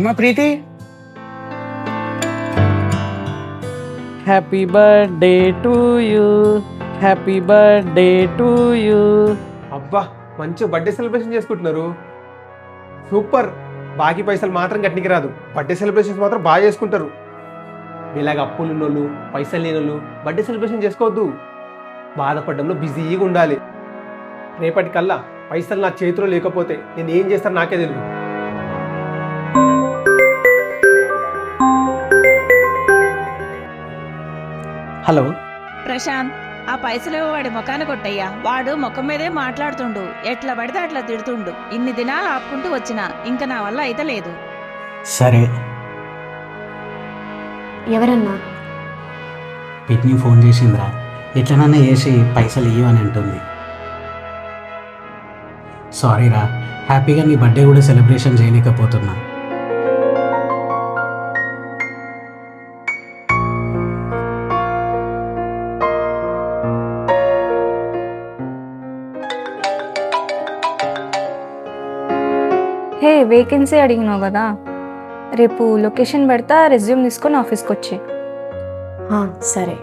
అమ్మ Preeti, happy birthday to you, happy birthday to you. అబ్బా మంచి బర్త్డే సెలబ్రేషన్ చేసుకుంటున్నారు. సూపర్. బాకీ పైసలు మాత్రం గట్టికి రాదు, బర్త్డే సెలబ్రేషన్స్ మాత్రం బాగా చేసుకుంటారు. ఇలాగ అప్పులు ఉన్నోళ్ళు, పైసలు లేని వాళ్ళు బర్త్డే సెలబ్రేషన్ చేసుకోవద్దు. బాధపడడంలో బిజీగా ఉండాలి. రేపటికల్లా పైసలు నా చేతిలో లేకపోతే నేను ఏం చేస్తాను నాకే తెలియదు. హలో ప్రశాంత్, ఆ పైసలు వాడి ముఖాన్ని కొట్టయ్యా. వాడు ముఖం మీదే మాట్లాడుతుండు, ఎట్లా పడితే అట్లా తిడుతుండు. ఇన్ని దినాలు ఆపుకుంటూ వచ్చినా ఇంకా నా వల్ల అయితే లేదు. సరే. ఎవరన్నా? పిట్ని ఫోన్ చేసిందిరా, ఎట్లనన్నా చేసి పైసలు ఇవ్వని అంటుంది. సారీరా, హ్యాపీగా నీ బర్త్డే కూడా సెలబ్రేషన్ చేయలేకపోతున్నా. హే, వేకెన్సీ అడిగినావు కదా, రేపు లొకేషన్ పెడతా, రెజ్యూమ్ తీసుకొని ఆఫీస్కి వచ్చి. సరే.